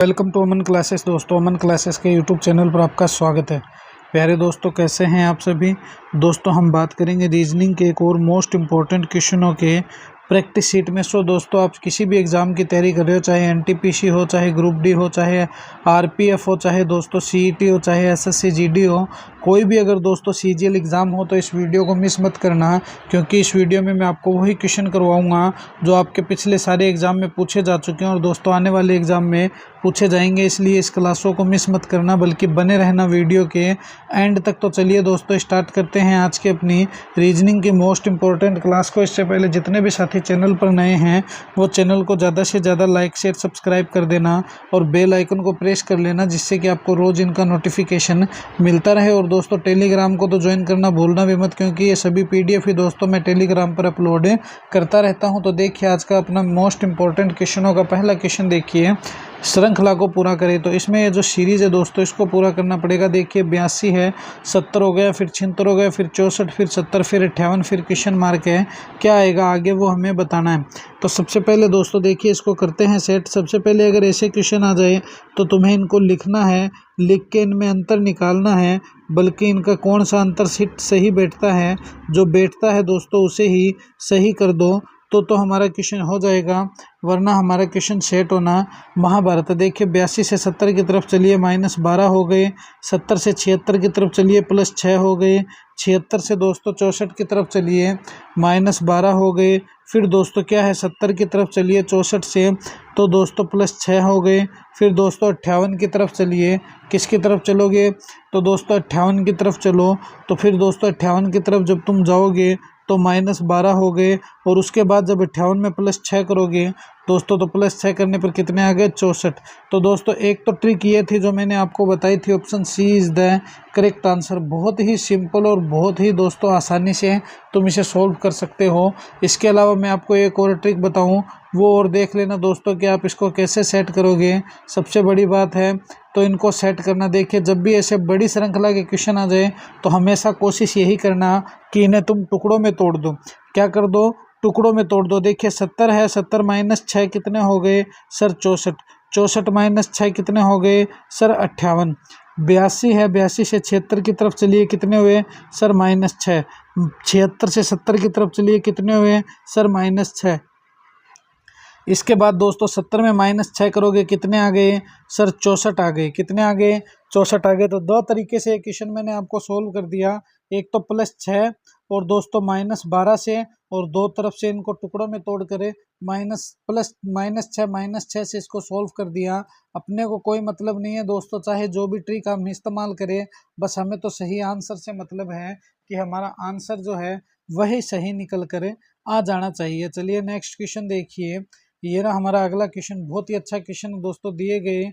Welcome to Aman classes. दोस्तों, Aman classes के YouTube channel पर आपका स्वागत है। प्यारे दोस्तों, कैसे हैं आप सभी। दोस्तों, हम बात करेंगे रीजनिंग के एक और मोस्ट इम्पोर्टेंट क्वेश्चनों के प्रैक्टिस शीट में। दोस्तों, आप किसी भी एग्ज़ाम की तैयारी कर रहे हो, चाहे एनटीपीसी हो, चाहे ग्रुप डी हो, चाहे आरपीएफ हो, चाहे दोस्तों सीईटी हो, चाहे एसएससी जीडी हो, कोई भी अगर दोस्तों सीजीएल एग्ज़ाम हो तो इस वीडियो को मिस मत करना, क्योंकि इस वीडियो में मैं आपको वही क्वेश्चन करवाऊंगा जो आपके पिछले सारे एग्ज़ाम में पूछे जा चुके हैं और दोस्तों आने वाले एग्ज़ाम में पूछे जाएंगे। इसलिए इस क्लासों को मिस मत करना, बल्कि बने रहना वीडियो के एंड तक। तो चलिए दोस्तों, स्टार्ट करते हैं आज की अपनी रीजनिंग की मोस्ट इंपॉर्टेंट क्लास को। इससे पहले जितने भी साथी चैनल पर नए हैं वो चैनल को ज़्यादा से ज़्यादा लाइक शेयर सब्सक्राइब कर देना और बेल आइकन को प्रेस कर लेना, जिससे कि आपको रोज़ इनका नोटिफिकेशन मिलता रहे। और दोस्तों, टेलीग्राम को तो ज्वाइन करना भूलना भी मत, क्योंकि ये सभी पीडीएफ ही दोस्तों मैं टेलीग्राम पर अपलोड करता रहता हूं। तो देखिए, आज का अपना मोस्ट इंपॉर्टेंट क्वेश्चनों का पहला क्वेश्चन देखिए, श्रृंखला को पूरा करें। तो इसमें ये जो सीरीज़ है दोस्तों, इसको पूरा करना पड़ेगा। देखिए, 82 है, 70 हो गया, फिर 76 हो गया, फिर 64, फिर 70, फिर 58, फिर क्वेश्चन मार्क है। क्या आएगा आगे वो हमें बताना है। तो सबसे पहले दोस्तों देखिए, इसको करते हैं सेट। सबसे पहले अगर ऐसे क्वेश्चन आ जाए तो तुम्हें इनको लिखना है, लिख के इनमें अंतर निकालना है, बल्कि इनका कौन सा अंतर सही बैठता है, जो बैठता है दोस्तों उसे ही सही कर दो तो हमारा क्वेश्चन हो जाएगा, वरना हमारा क्वेश्चन सेट होना महाभारत। देखिए, 82 से 70 की तरफ चलिए -12 हो गए, 70 से 76 की तरफ चलिए +6 हो गए, 76 से दोस्तों 64 की तरफ चलिए -12 हो गए, फिर दोस्तों क्या है 70 की तरफ चलिए 64 से तो दोस्तों +6 हो गए, फिर दोस्तों 58 की तरफ चलिए, किसकी तरफ चलोगे तो दोस्तों 58 की तरफ चलो। तो फिर दोस्तों 58 की तरफ जब तुम जाओगे तो -12 हो गए, और उसके बाद जब 58 में +6 करोगे दोस्तों तो +6 करने पर कितने आ गए 64। तो दोस्तों एक तो ट्रिक ये थी जो मैंने आपको बताई थी, option C is the correct answer. बहुत ही सिंपल और बहुत ही दोस्तों आसानी से तुम इसे सोल्व कर सकते हो। इसके अलावा मैं आपको एक और ट्रिक बताऊं, वो और देख लेना दोस्तों कि आप इसको कैसे सेट करोगे। सबसे बड़ी बात है तो इनको सेट करना। देखिए, जब भी ऐसे बड़ी श्रृंखला के क्वेश्चन आ जाए तो हमेशा कोशिश यही करना कि इन्हें तुम टुकड़ों में तोड़ दो। क्या कर दो, टुकड़ों में तोड़ दो। देखिए, 70 है, 70 -6 कितने हो गए सर 64, 64 -6 कितने हो गए सर 58, 82 है, 82 से 76 की तरफ चलिए कितने हुए सर -6, 76 से 70 की तरफ चलिए कितने हुए सर -6। इसके बाद दोस्तों 70 में -6 करोगे कितने आ गए सर 64 आ गए, कितने आ गए 64 आ गए। तो दो तरीके से क्वेश्चन मैंने आपको सोल्व कर दिया, एक तो +6 और दोस्तों -12 से, और दो तरफ से इनको टुकड़ों में तोड़ करे -6 से इसको सोल्व कर दिया। अपने को कोई मतलब नहीं है दोस्तों, चाहे जो भी ट्रिक हम इस्तेमाल करें, बस हमें तो सही आंसर से मतलब है कि हमारा आंसर जो है वही सही निकल कर आ जाना चाहिए। चलिए नेक्स्ट क्वेश्चन देखिए, ये रहा हमारा अगला क्वेश्चन। बहुत ही अच्छा क्वेश्चन दोस्तों, दिए गए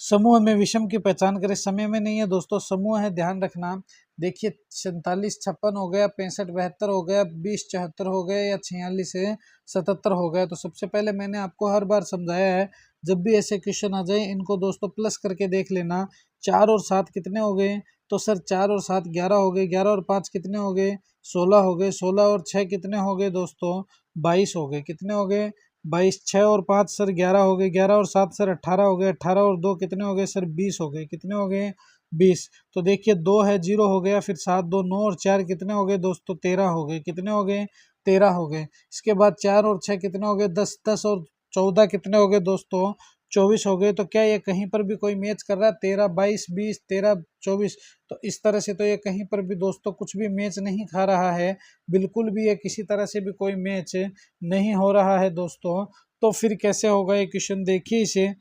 समूह में विषम की पहचान करें। समय में नहीं है दोस्तों, समूह है, ध्यान रखना। देखिए, 47 56 हो गया, 65 72 हो गया, 20 74 हो गया, या 46 से 77 हो गया। तो सबसे पहले मैंने आपको हर बार समझाया है, जब भी ऐसे क्वेश्चन आ जाए इनको दोस्तों प्लस करके देख लेना। 4 और 7 कितने हो गए तो सर 4 और 7 11 हो गए, 11 और 5 कितने हो गए 16 हो गए, 16 और 6 कितने हो गए दोस्तों 22 हो गए, कितने हो गए 22, 6 और 5 सर 11 हो गए, 11 और 7 सर 18 हो गए, 18 और 2 कितने हो गए सर 20 हो गए, कितने हो गए 20। तो देखिए 2 है 0 हो गया, फिर 7 2 9 और 4 कितने हो गए दोस्तों 13 हो गए, कितने हो गए 13 हो गए। इसके बाद 4 और 6 कितने हो गए 10, 10 और 14 कितने हो गए दोस्तों 24 हो गए। तो क्या ये कहीं पर भी कोई मैच कर रहा है 13 22 20 13 24, तो इस तरह से तो ये कहीं पर भी दोस्तों कुछ भी मैच नहीं खा रहा है, बिल्कुल भी ये किसी तरह से भी कोई मैच नहीं हो रहा है दोस्तों। तो फिर कैसे होगा ये क्वेश्चन, देखिए इसे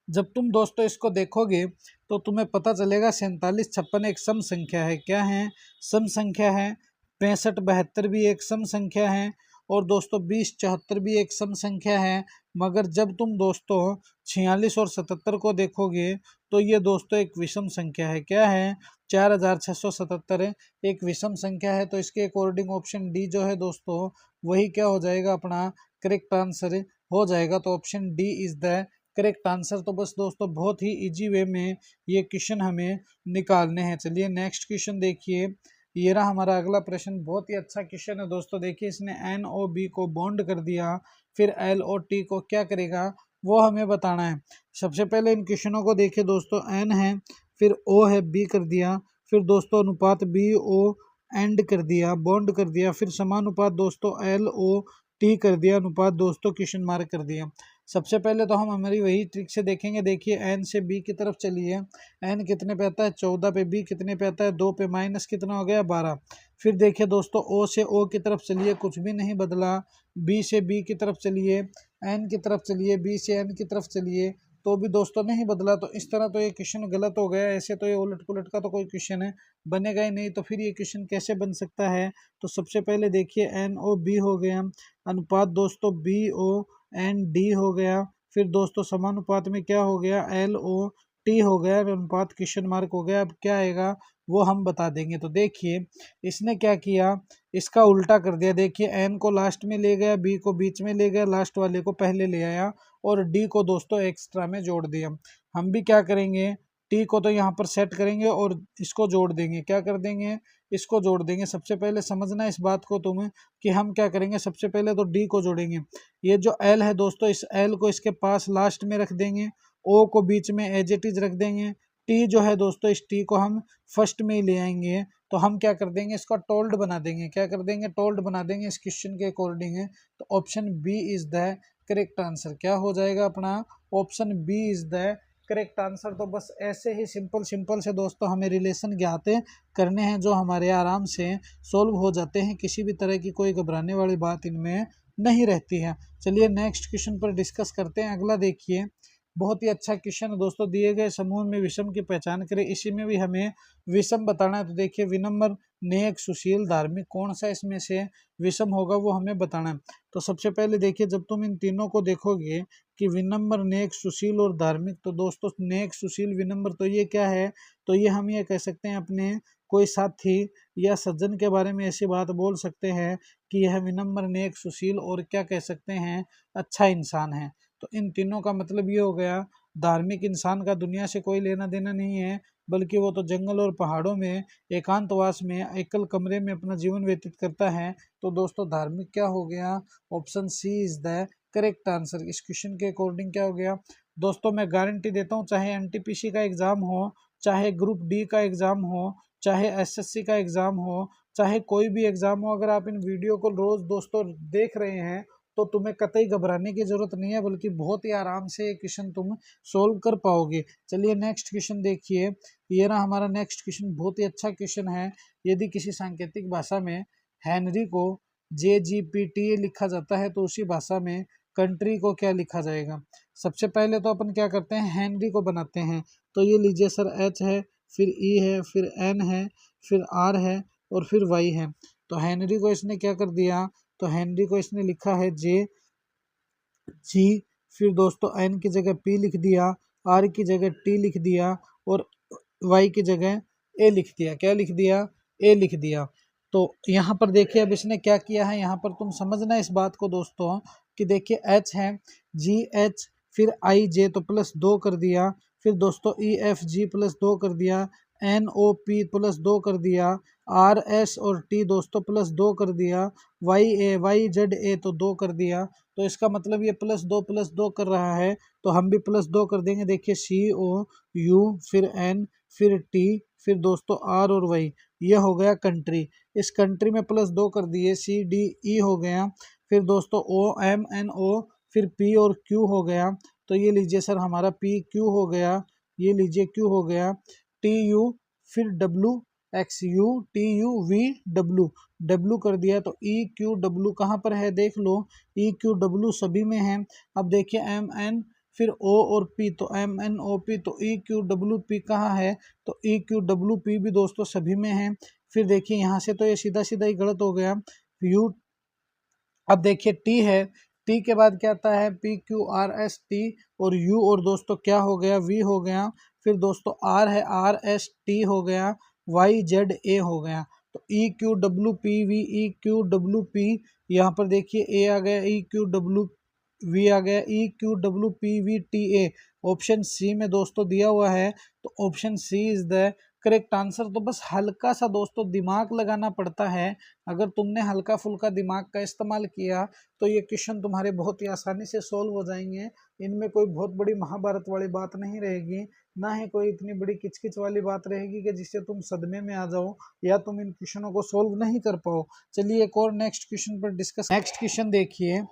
जब तुम दोस्तों इसको देखोगे तो तुम्हें पता चलेगा 47 56 एक सम संख्या है। क्या है, सम संख्या है। 65 72 भी एक सम संख्या है, और दोस्तों 20 74 भी एक सम संख्या है। मगर जब तुम दोस्तों 46 और 77 को देखोगे तो ये दोस्तों एक विषम संख्या है। क्या है, 4677 एक विषम संख्या है। तो इसके अकॉर्डिंग ऑप्शन डी जो है दोस्तों वही क्या हो जाएगा, अपना करेक्ट आंसर हो जाएगा। तो option D is the correct answer. तो बस दोस्तों बहुत ही इजी वे में ये क्वेश्चन हमें निकालने हैं। चलिए नेक्स्ट क्वेश्चन देखिए, ये रहा हमारा अगला प्रश्न। बहुत ही अच्छा क्वेश्चन है दोस्तों। देखिए, इसने NO B को बॉन्ड कर दिया, फिर LO T को क्या करेगा वो हमें बताना है। सबसे पहले इन क्वेश्चनों को देखिए दोस्तों, एन है, फिर ओ है, बी कर दिया, फिर दोस्तों अनुपात बी ओ एंड कर दिया, बॉन्ड कर दिया, फिर समानुपात दोस्तों एल ओ टी कर दिया, अनुपात दोस्तों क्वेश्चन मार्क कर दिया। सबसे पहले तो हम हमारी वही ट्रिक से देखेंगे। देखिए एन से बी की तरफ चलिए, एन कितने पे आता है 14 पे, बी कितने पे आता है 2 पे, माइनस कितना हो गया 12। फिर देखिए दोस्तों ओ से ओ की तरफ चलिए, कुछ भी नहीं बदला। बी से बी की तरफ चलिए, एन की तरफ चलिए, बी से एन की तरफ चलिए, तो भी दोस्तों नहीं बदला। तो इस तरह तो ये क्वेश्चन गलत हो गया। ऐसे तो ये उलट पुलट का तो कोई क्वेश्चन है बनेगा ही नहीं। तो फिर ये क्वेश्चन कैसे बन सकता है? तो सबसे पहले देखिए एन ओ बी हो गया, अनुपात दोस्तों बी ओ एन डी हो गया, फिर दोस्तों समानुपात में क्या हो गया एल ओ टी हो गया, अनुपात क्वेश्चन मार्क हो गया। अब क्या आएगा वो हम बता देंगे। तो देखिए इसने क्या किया, इसका उल्टा कर दिया। देखिए एन को लास्ट में ले गया, बी को बीच में ले गया, लास्ट वाले को पहले ले आया, और डी को दोस्तों एक्स्ट्रा में जोड़ दिया। हम भी क्या करेंगे, टी को तो यहाँ पर सेट करेंगे और इसको जोड़ देंगे। क्या कर देंगे, इसको जोड़ देंगे। सबसे पहले समझना इस बात को तुम्हें कि हम क्या करेंगे, सबसे पहले तो डी को जोड़ेंगे। ये जो एल है दोस्तों, इस एल को इसके पास लास्ट में रख देंगे, ओ को बीच में एज इट इज रख देंगे, टी जो है दोस्तों इस टी को हम फर्स्ट में ही ले आएंगे। तो हम क्या कर देंगे, इसका टोल्ड बना देंगे। क्या कर देंगे, टोल्ड बना देंगे इस क्वेश्चन के अकॉर्डिंग है। तो option B is the correct answer. क्या हो जाएगा अपना, option B is the correct answer. तो बस ऐसे ही सिंपल सिंपल से दोस्तों हमें रिलेशन ज्ञात करने हैं, जो हमारे आराम से सोल्व हो जाते हैं। किसी भी तरह की कोई घबराने वाली बात इनमें नहीं रहती है। चलिए नेक्स्ट क्वेश्चन पर डिस्कस करते हैं। अगला देखिए, बहुत ही अच्छा क्वेश्चन है दोस्तों। दिए गए समूह में विषम की पहचान करें। इसी में भी हमें विषम बताना है। तो देखिए विनम्र, नेक, सुशील, धार्मिक, कौन सा इसमें से विषम होगा वो हमें बताना है। तो सबसे पहले देखिए, जब तुम इन तीनों को देखोगे कि विनम्र, नेक, सुशील और धार्मिक, तो दोस्तों नेक, सुशील, विनम्र, तो ये क्या है, तो ये हम ये कह सकते हैं अपने कोई साथी या सज्जन के बारे में ऐसी बात बोल सकते हैं कि यह विनम्र, नेक, सुशील और क्या कह सकते हैं, अच्छा इंसान है। तो इन तीनों का मतलब ये हो गया, धार्मिक इंसान का दुनिया से कोई लेना देना नहीं है, बल्कि वो तो जंगल और पहाड़ों में एकांतवास में एकल कमरे में अपना जीवन व्यतीत करता है। तो दोस्तों धार्मिक क्या हो गया, option C is the correct answer. इस क्वेश्चन के अकॉर्डिंग क्या हो गया दोस्तों, मैं गारंटी देता हूँ, चाहे एनटीपीसी का एग्जाम हो, चाहे ग्रुप डी का एग्जाम हो, चाहे एसएससी का एग्जाम हो, चाहे कोई भी एग्जाम हो, अगर आप इन वीडियो को रोज दोस्तों देख रहे हैं तो तुम्हें कतई घबराने की जरूरत नहीं है, बल्कि बहुत ही आराम से ये क्वेश्चन तुम सोल्व कर पाओगे। चलिए नेक्स्ट क्वेश्चन देखिए। ये रहा हमारा नेक्स्ट क्वेश्चन, बहुत ही अच्छा क्वेश्चन है। यदि किसी सांकेतिक भाषा में हेनरी को JGPT लिखा जाता है, तो उसी भाषा में कंट्री को क्या लिखा जाएगा। सबसे पहले तो अपन क्या करते हैं, हेनरी को बनाते हैं। तो ये लीजिए सर, H है, फिर E है, फिर N है, फिर R है और फिर Y है। तो हेनरी को इसने क्या कर दिया, तो हेनरी को इसने लिखा है जी, फिर दोस्तों एन की जगह पी लिख दिया, आर की जगह टी लिख दिया और वाई की जगह ए लिख दिया। क्या लिख दिया, ए लिख दिया। तो यहाँ पर देखिए अब इसने क्या किया है, यहाँ पर तुम समझना इस बात को दोस्तों कि देखिए एच है, GH, फिर IJ तो प्लस 2 कर दिया, फिर दोस्तों EFG प्लस 2 कर दिया, NOP प्लस 2 कर दिया, RS और T दोस्तों प्लस 2 कर दिया, YZ तो 2 कर दिया। तो इसका मतलब ये प्लस दो कर रहा है, तो हम भी प्लस 2 कर देंगे। देखिए COU, फिर N, फिर T, फिर दोस्तों R और Y, ये हो गया कंट्री। इस कंट्री में प्लस 2 कर दिए, CDE हो गया, फिर दोस्तों OMNO, फिर P और Q हो गया। तो ये लीजिए सर हमारा PQ हो गया, ये लीजिए Q हो गया, TU, फिर WXU TU V W कर दिया। तो EQW कहाँ पर है देख लो, EQW सभी में है। अब देखिए MN, फिर O और P, तो MNOP, तो EQWP कहाँ है, तो EQWP भी दोस्तों सभी में है। फिर देखिए यहाँ से तो ये सीधा सीधा ही गलत हो गया। U, अब देखिए T है, T के बाद क्या आता है, PQRST और U, और दोस्तों क्या हो गया, V हो गया। फिर दोस्तों R है, RST हो गया, YZA हो गया। तो EQWPV यहाँ पर देखिए A आ गया, EQWV आ गया, EQWPVTA ऑप्शन सी में दोस्तों दिया हुआ है। तो option C is the correct answer. तो बस हल्का सा दोस्तों दिमाग लगाना पड़ता है। अगर तुमने हल्का फुल्का दिमाग का इस्तेमाल किया तो ये क्वेश्चन तुम्हारे बहुत ही आसानी से सोल्व हो जाएंगे। इनमें कोई बहुत बड़ी महाभारत वाली बात नहीं रहेगी, ना ही कोई इतनी बड़ी किचकिच वाली बात रहेगी कि जिससे तुम सदमे में आ जाओ या तुम इन क्वेश्चनों को सोल्व नहीं कर पाओ। चलिए एक और नेक्स्ट क्वेश्चन पर डिस्कस। नेक्स्ट क्वेश्चन देखिए,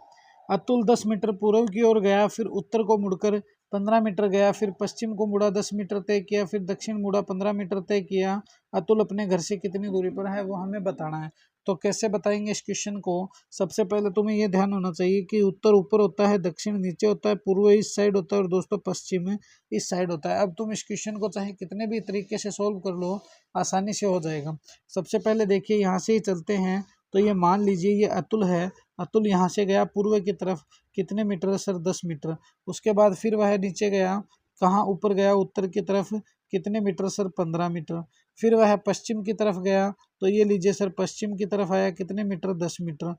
अतुल 10 मीटर पूर्व की ओर गया, फिर उत्तर को मुड़कर 15 मीटर गया, फिर पश्चिम को मुड़ा 10 मीटर तय किया, फिर दक्षिण मुड़ा 15 मीटर तय किया। अतुल अपने घर से कितनी दूरी पर है वो हमें बताना है। तो कैसे बताएंगे इस क्वेश्चन को? सबसे पहले तुम्हें ये ध्यान होना चाहिए कि उत्तर ऊपर होता है, दक्षिण नीचे होता है, पूर्व इस साइड होता है और दोस्तों पश्चिम इस साइड होता है। अब तुम इस क्वेश्चन को चाहे कितने भी तरीके से सोल्व कर लो, आसानी से हो जाएगा। सबसे पहले देखिए यहाँ से ही चलते हैं। तो ये मान लीजिए ये अतुल है। अतुल यहाँ से गया पूर्व की तरफ, कितने मीटर सर? 10 मीटर। उसके बाद फिर वह नीचे गया, कहाँ? ऊपर गया उत्तर की तरफ, कितने मीटर सर? 15 मीटर। फिर वह पश्चिम की तरफ गया, तो ये लीजिए सर पश्चिम की तरफ आया, कितने मीटर? 10 मीटर।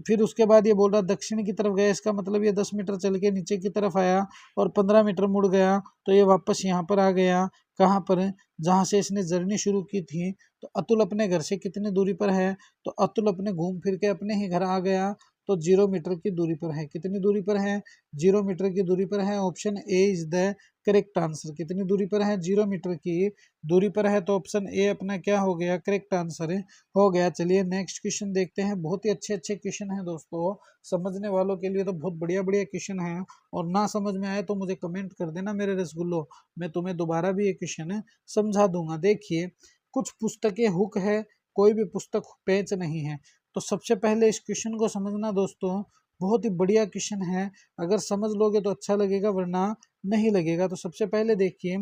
फिर उसके बाद ये बोल रहा दक्षिण की तरफ गया, इसका मतलब ये 10 मीटर चल के नीचे की तरफ आया और 15 मीटर मुड़ गया, तो ये वापस यहाँ पर आ गया। कहाँ पर? जहाँ से इसने जर्नी शुरू की थी। तो अतुल अपने घर से कितनी दूरी पर है? तो अतुल अपने घूम फिर के अपने ही घर आ गया, तो 0 मीटर की दूरी पर है। कितनी दूरी पर है? 0 मीटर की दूरी पर है। Option A is the correct answer. कितनी दूरी पर है? 0 मीटर की दूरी पर है, तो ऑप्शन ए अपना क्या हो गया? करेक्ट आंसर हो गया। चलिए नेक्स्ट क्वेश्चन देखते हैं। बहुत ही अच्छे अच्छे क्वेश्चन हैं दोस्तों, समझने वालों के लिए तो बहुत बढ़िया बढ़िया क्वेश्चन है। और ना समझ में आए तो मुझे कमेंट कर देना मेरे रसगुल्लो, मैं तुम्हें दोबारा भी ये क्वेश्चन समझा दूंगा। देखिए, कुछ पुस्तकें हुक है, कोई भी पुस्तक पेच नहीं है। तो सबसे पहले इस क्वेश्चन को समझना दोस्तों, बहुत ही बढ़िया क्वेश्चन है। अगर समझ लोगे तो अच्छा लगेगा, वरना नहीं लगेगा। तो सबसे पहले देखिए,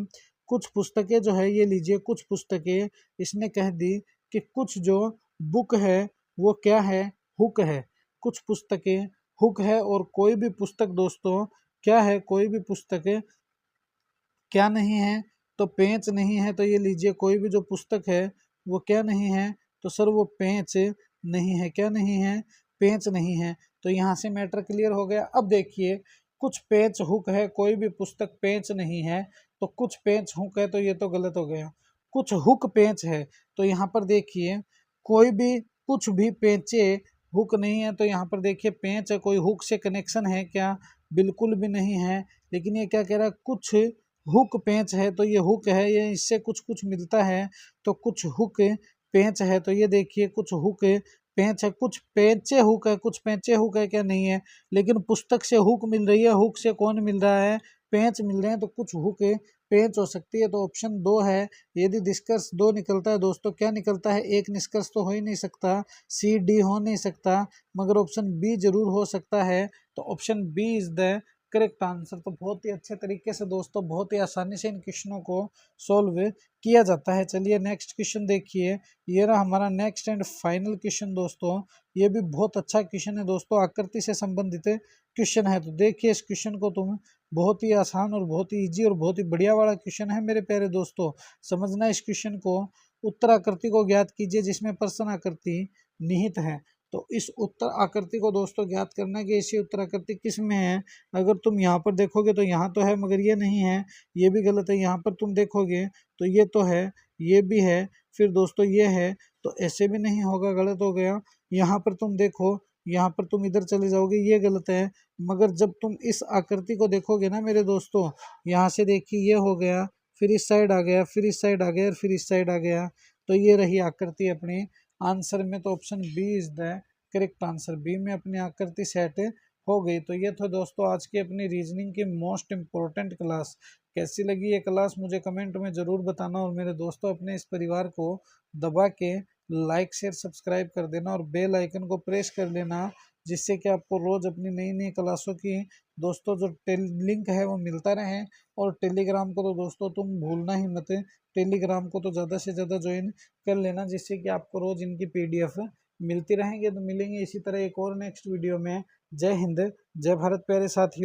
कुछ पुस्तकें जो है, ये लीजिए कुछ पुस्तकें, इसने कह दी कि कुछ जो बुक है वो क्या है? हुक है। कुछ पुस्तकें हुक है और कोई भी पुस्तक दोस्तों क्या है? कोई भी पुस्तक क्या नहीं है? तो पेंच नहीं है। तो ये लीजिए कोई भी जो पुस्तक है वो क्या नहीं है? तो सर वो पेंच नहीं है। क्या नहीं है? पेंच नहीं है। तो यहाँ से मैटर क्लियर हो गया। अब देखिए, कुछ पेंच हुक है, कोई भी पुस्तक पेंच नहीं है। तो कुछ पेंच हुक है, तो ये तो गलत हो गया। कुछ हुक पेंच है, तो यहाँ पर देखिए कोई भी कुछ भी पेंचे हुक नहीं है। तो यहाँ पर देखिए पेंच है, कोई हुक से कनेक्शन है क्या? बिल्कुल भी नहीं है। लेकिन ये क्या कह रहा है? कुछ हुक पेंच है, तो ये हुक है, ये इससे कुछ कुछ मिलता है। तो कुछ हुक पेंच है, तो ये देखिए कुछ हुक पेंच है। कुछ पेंचे हुक है, कुछ पेंचे हुक है, क्या नहीं है? लेकिन पुस्तक से हुक मिल रही है, हुक से कौन मिल रहा है? पेंच मिल रहे हैं। तो कुछ हुक पेंच हो सकती है। तो ऑप्शन 2 है। यदि निष्कर्ष 2 निकलता है दोस्तों, क्या निकलता है? एक निष्कर्ष तो हो ही नहीं सकता, सी डी हो नहीं सकता, मगर ऑप्शन बी जरूर हो सकता है। तो option B is the correct answer. तो बहुत ही अच्छे तरीके से दोस्तों, बहुत ही आसानी से इन क्वेश्चनों को सोल्व किया जाता है। चलिए नेक्स्ट क्वेश्चन देखिए, ये रहा हमारा नेक्स्ट एंड फाइनल क्वेश्चन दोस्तों। ये भी बहुत अच्छा क्वेश्चन है दोस्तों, आकृति से संबंधित क्वेश्चन है। तो देखिए इस क्वेश्चन को तुम, बहुत ही आसान और बहुत ही ईजी और बहुत ही बढ़िया वाला क्वेश्चन है मेरे प्यारे दोस्तों। समझना इस क्वेश्चन को। उत्तर आकृति को ज्ञात कीजिए जिसमें प्रश्न आकृति निहित है। तो इस उत्तर आकृति को दोस्तों ज्ञात करना है कि ऐसी उत्तर आकृति किस में है। अगर तुम यहाँ पर देखोगे तो यहाँ तो है मगर ये नहीं है, ये भी गलत है। यहाँ पर तुम देखोगे तो ये तो है, ये भी है, फिर दोस्तों ये है, तो ऐसे भी नहीं होगा, गलत हो गया। यहाँ पर तुम देखो, यहाँ पर तुम इधर चले जाओगे, ये गलत है। मगर जब तुम इस आकृति को देखोगे ना मेरे दोस्तों, यहाँ से देखिए ये हो गया, फिर इस साइड आ गया, फिर इस साइड आ गया और फिर इस साइड आ गया, तो ये रही आकृति अपनी आंसर में। तो option B is the correct answer. B में अपनी आकृति सेट हो गई। तो ये तो दोस्तों आज की अपनी रीजनिंग की मोस्ट इम्पोर्टेंट क्लास। कैसी लगी ये क्लास मुझे कमेंट में ज़रूर बताना। और मेरे दोस्तों अपने इस परिवार को दबा के लाइक शेयर सब्सक्राइब कर देना और बेल आइकन को प्रेस कर लेना, जिससे कि आपको रोज़ अपनी नई नई क्लासों की दोस्तों जो लिंक है वो मिलता रहे। और टेलीग्राम को तो दोस्तों तुम भूलना ही मत, टेलीग्राम को तो ज़्यादा से ज़्यादा ज्वाइन कर लेना, जिससे कि आपको रोज़ इनकी PDF मिलती रहेंगे। तो मिलेंगे इसी तरह एक और नेक्स्ट वीडियो में। जय हिंद, जय भारत प्यारे साथियों।